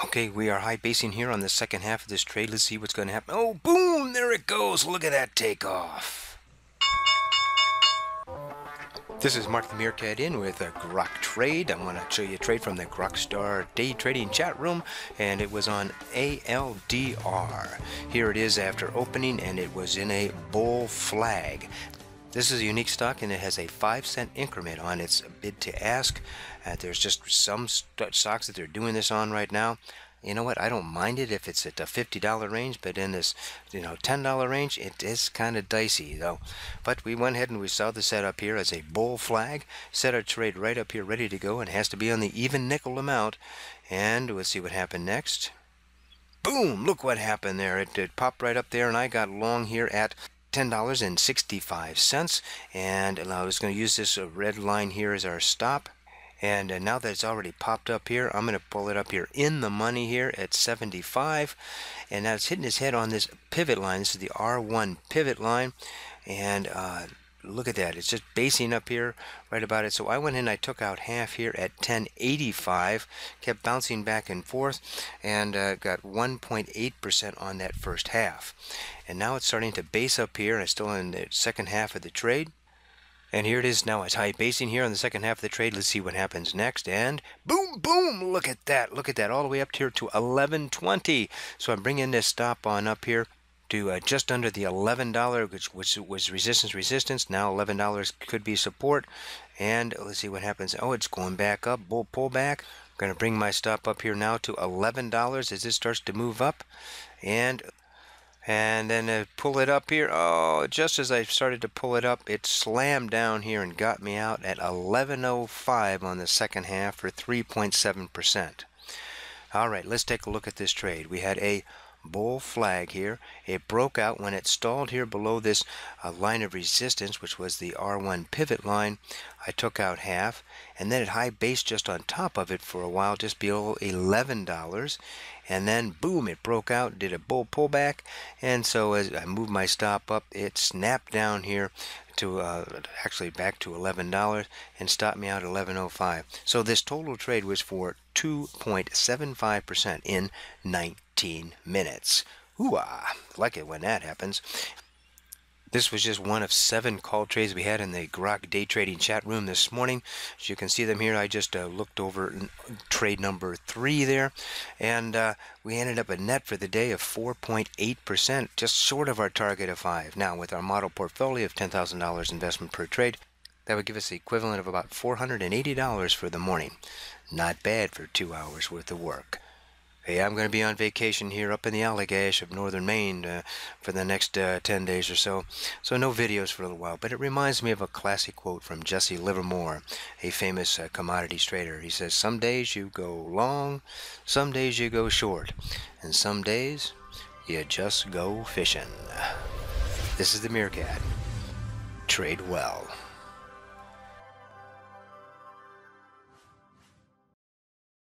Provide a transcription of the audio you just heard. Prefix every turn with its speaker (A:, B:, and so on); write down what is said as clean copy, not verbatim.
A: Okay, we are high basing here on the second half of this trade. Let's see what's going to happen. Oh, boom! There it goes. Look at that takeoff. This is Mark the Meerkat in with a Grok trade. I'm going to show you a trade from the Grok Star Day Trading chat room, and it was on ALDR. Here it is after opening, and it was in a bull flag. This is a unique stock, and it has a 5-cent increment on its bid to ask. There's just some stocks that they're doing this on right now. You know what? I don't mind it if it's at the $50 range, but in this, $10 range, it is kind of dicey, though. But we went ahead and we saw the setup here as a bull flag. Set our trade right up here, ready to go, and has to be on the even nickel amount. And we'll see what happened next. Boom! Look what happened there. It popped right up there, and I got long here at $10.65, and I was going to use this red line here as our stop. And now that it's already popped up here, I'm going to pull it up here in the money here at 75. And now it's hitting its head on this pivot line. This is the R1 pivot line. And look at that. It's just basing up here right about it. So I went in, I took out half here at 1085, kept bouncing back and forth, and got 1.8% on that first half. And now it's starting to base up here. I'm still in the second half of the trade. And here it is now. It's high basing here on the second half of the trade. Let's see what happens next. And boom, boom, look at that. Look at that, all the way up here to 11.20. So I'm bringing this stop on up here to just under the $11, which was resistance. Now $11 could be support. And let's see what happens. Oh, it's going back up. Bull pullback. I'm going to bring my stop up here now to $11 as this starts to move up. And then pull it up here. Oh, just as I started to pull it up, it slammed down here and got me out at 11.05 on the second half for 3.7%. All right, let's take a look at this trade. We had a bull flag here. It broke out when it stalled here below this line of resistance, which was the R1 pivot line. I took out half, and then it high based just on top of it for a while, just below $11. And then boom, it broke out, did a bull pullback, and so as I moved my stop up, it snapped down here to actually back to $11 and stopped me out at 11.05. So this total trade was for 2.75% in 19 minutes. Ooh-ah, like it when that happens. This was just one of 7 call trades we had in the Grok day trading chat room this morning. As you can see them here, I just looked over trade number 3 there, and we ended up a net for the day of 4.8%, just short of our target of 5. Now, with our model portfolio of $10,000 investment per trade, that would give us the equivalent of about $480 for the morning. Not bad for 2 hours worth of work. Hey, I'm going to be on vacation here up in the Allagash of northern Maine for the next 10 days or so. So no videos for a little while, but it reminds me of a classic quote from Jesse Livermore, a famous commodities trader. He says, "Some days you go long, some days you go short, and some days you just go fishing." This is the Meerkat. Trade well.